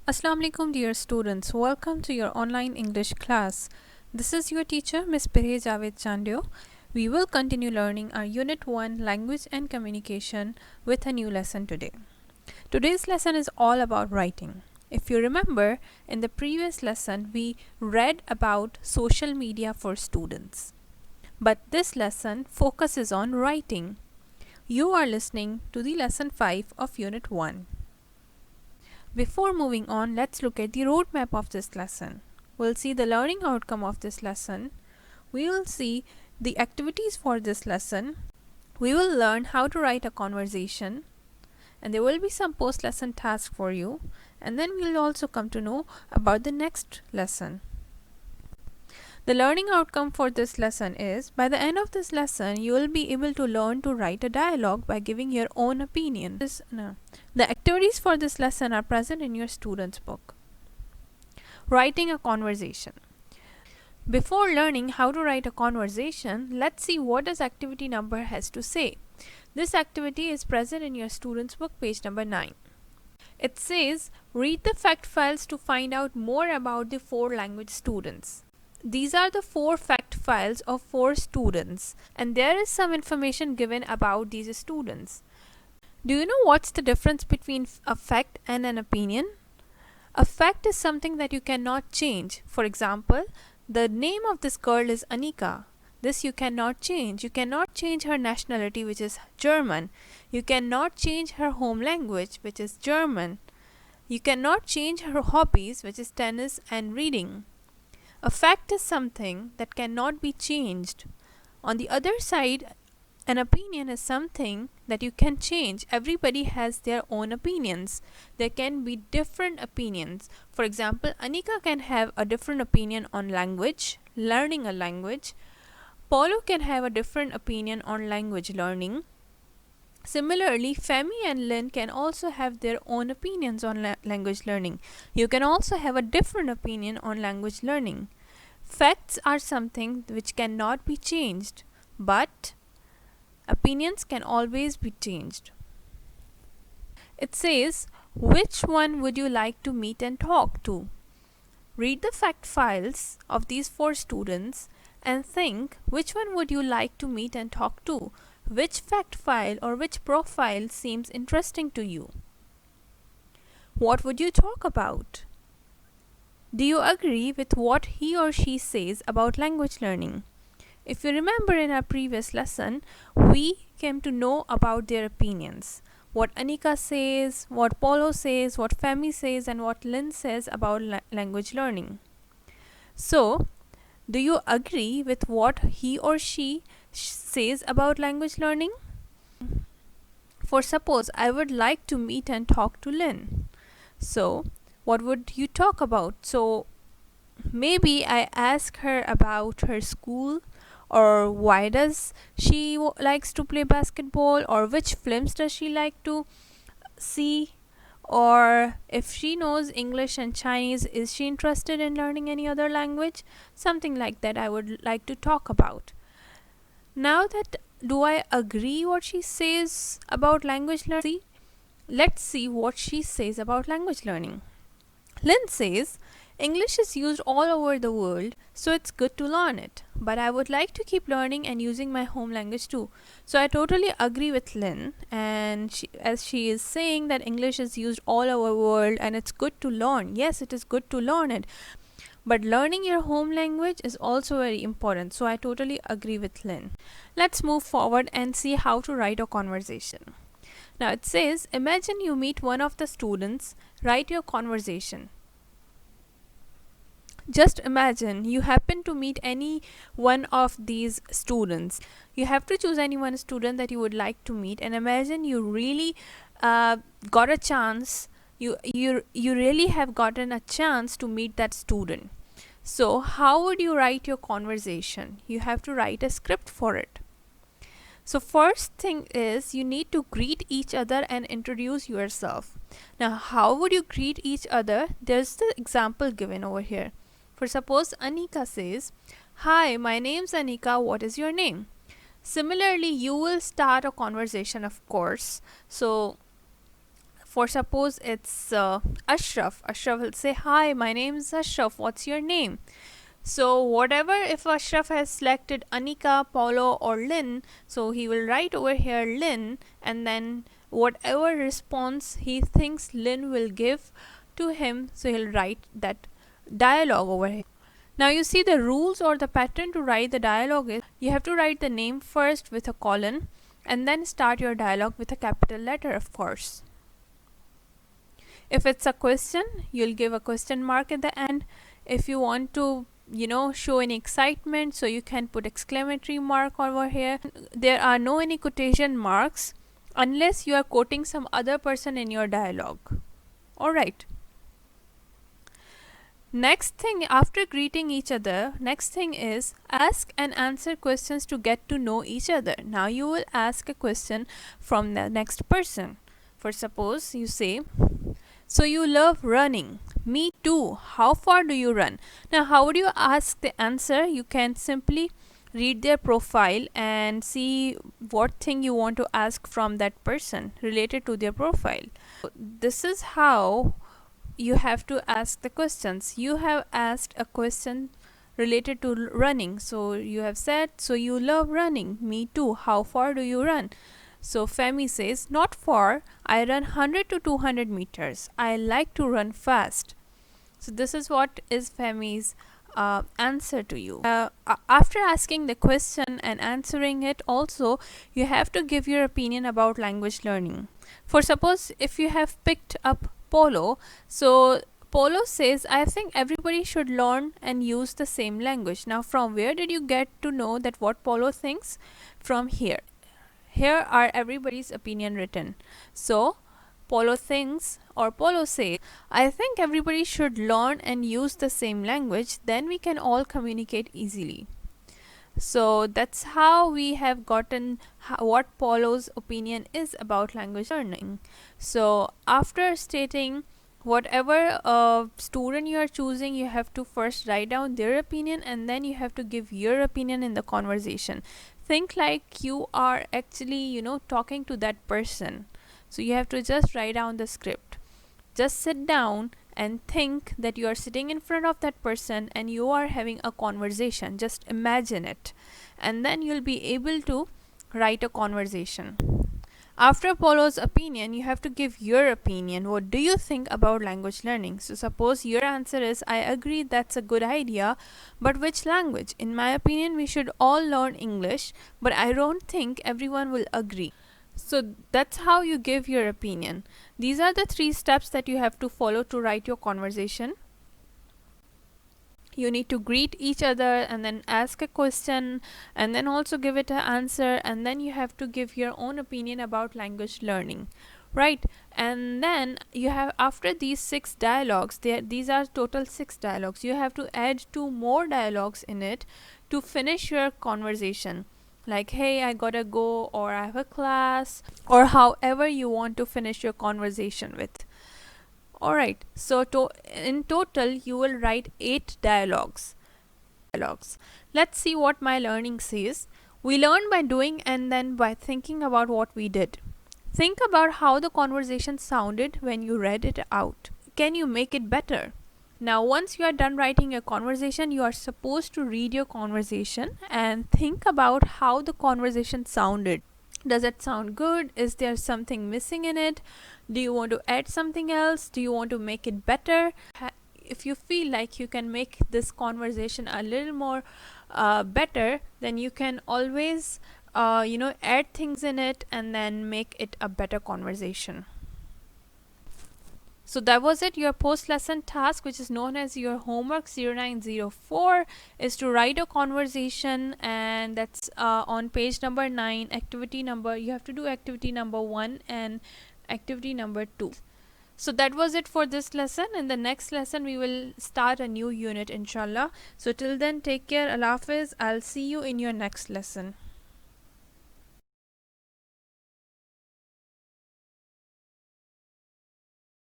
Assalamu alaikum dear students. Welcome to your online English class. This is your teacher Miss Pirhe Javed Chandio. We will continue learning our Unit 1 Language and Communication with a new lesson today. Today's lesson is all about writing. If you remember, in the previous lesson we read about social media for students. But this lesson focuses on writing. You are listening to the lesson 5 of Unit 1. Before moving on, let's look at the roadmap of this lesson. We'll see the learning outcome of this lesson. We will see the activities for this lesson. We will learn how to write a conversation. And there will be some post-lesson tasks for you. And then we'll also come to know about the next lesson. The learning outcome for this lesson is, by the end of this lesson, you will be able to learn to write a dialogue by giving your own opinion. The activities for this lesson are present in your student's book. Writing a conversation. Before learning how to write a conversation, let's see what this activity number has to say. This activity is present in your student's book, page number 9. It says, read the fact files to find out more about the 4 language students. These are the 4 fact files of 4 students, and there is some information given about these students. Do you know what's the difference between a fact and an opinion? A fact is something that you cannot change. For example, the name of this girl is Anika. This you cannot change. You cannot change her nationality, which is German. You cannot change her home language, which is German. You cannot change her hobbies, which is tennis and reading. A fact is something that cannot be changed. On the other side, an opinion is something that you can change. Everybody has their own opinions. There can be different opinions. For example, Anika can have a different opinion on language, learning a language. Paulo can have a different opinion on language learning. Similarly, Femi and Lynn can also have their own opinions on language learning. You can also have a different opinion on language learning. Facts are something which cannot be changed, but opinions can always be changed. It says, which one would you like to meet and talk to? Read the fact files of these 4 students and think, which one would you like to meet and talk to? Which fact file or which profile seems interesting to you? What would you talk about? Do you agree with what he or she says about language learning? If you remember, in our previous lesson, we came to know about their opinions. What Anika says, what Paulo says, what Femi says, and what Lynn says about language learning. So, do you agree with what he or she says about language learning? For suppose I would like to meet and talk to Lynn. So, what would you talk about? So, maybe I ask her about her school, or why does she likes to play basketball, or which films does she like to see, or if she knows English and Chinese, is she interested in learning any other language? Something like that I would like to talk about. Now that do I agree what she says about language learning? Let's see what she says about language learning. Lynn says, English is used all over the world, so it's good to learn it. But I would like to keep learning and using my home language too. So I totally agree with Lynn, and as she is saying that English is used all over the world and it's good to learn. Yes, it is good to learn it. But learning your home language is also very important. So I totally agree with Lynn. Let's move forward and see how to write a conversation. Now it says, imagine you meet one of the students, write your conversation. Just imagine you happen to meet any one of these students. You have to choose any one student that you would like to meet, and imagine you really got a chance. You really have gotten a chance to meet that student. So how would you write your conversation? You have to write a script for it. So first thing is, you need to greet each other and introduce yourself. Now how would you greet each other? There's the example given over here. For suppose Anika says, hi, my name's Anika, what is your name? Similarly, you will start a conversation, of course. So For suppose it's Ashraf. Ashraf will say, "Hi, my name is Ashraf. What's your name?" So whatever, if Ashraf has selected Anika, Paulo or Lynn, so he will write over here Lynn, and then whatever response he thinks Lynn will give to him, so he'll write that dialogue over here. Now you see the rules or the pattern to write the dialogue is, you have to write the name first with a colon and then start your dialogue with a capital letter, of course. If it's a question, you'll give a question mark at the end. If you want to show any excitement, so you can put exclamatory mark over here. There are no any quotation marks unless you are quoting some other person in your dialogue. Alright. Next thing, after greeting each other, next thing is ask and answer questions to get to know each other. Now you will ask a question from the next person. For suppose you say, "So you love running?" "Me too. How far do you run?" Now how would you ask the answer? You can simply read their profile and see what thing you want to ask from that person related to their profile. This is how you have to ask the questions. You have asked a question related to running, so you have said, "So you love running?" "Me too. How far do you run?" So Femi says, "Not far. I run 100 to 200 meters. I like to run fast." So this is what is Femi's answer to you. After asking the question and answering it, also you have to give your opinion about language learning. For suppose if you have picked up Polo, so Polo says, "I think everybody should learn and use the same language." Now from where did you get to know that what Polo thinks? From here. Here are everybody's opinion written. So Polo thinks, or Polo says, "I think everybody should learn and use the same language, then we can all communicate easily." So that's how we have gotten what Polo's opinion is about language learning. So after stating whatever student you are choosing, you have to first write down their opinion and then you have to give your opinion in the conversation. Think like you are actually talking to that person. So you have to just write down the script. Just sit down and think that you are sitting in front of that person and you are having a conversation. Just imagine it, and then you'll be able to write a conversation. After Polo's opinion, you have to give your opinion. What do you think about language learning? So suppose your answer is, "I agree, that's a good idea, but which language? In my opinion, we should all learn English, but I don't think everyone will agree." So that's how you give your opinion. These are the 3 steps that you have to follow to write your conversation. You need to greet each other and then ask a question and then also give it an answer, and then you have to give your own opinion about language learning, right? And then you have, after these 6 dialogues, these are total 6 dialogues, you have to add 2 more dialogues in it to finish your conversation. Like, "Hey, I gotta go," or "I have a class," or however you want to finish your conversation with. Alright, so in total you will write 8 dialogues. Let's see what my learning says. "We learn by doing and then by thinking about what we did. Think about how the conversation sounded when you read it out. Can you make it better?" Now once you are done writing your conversation, you are supposed to read your conversation and think about how the conversation sounded. Does it sound good? Is there something missing in it? Do you want to add something else? Do you want to make it better? If you feel like you can make this conversation a little more better, then you can always add things in it and then make it a better conversation. So that was it. Your post-lesson task, which is known as your homework 0904, is to write a conversation, and that's on page number 9, activity number, you have to do activity number 1 and activity number 2. So that was it for this lesson. In the next lesson we will start a new unit, inshallah. So till then, take care. Allah Hafiz. I'll see you in your next lesson.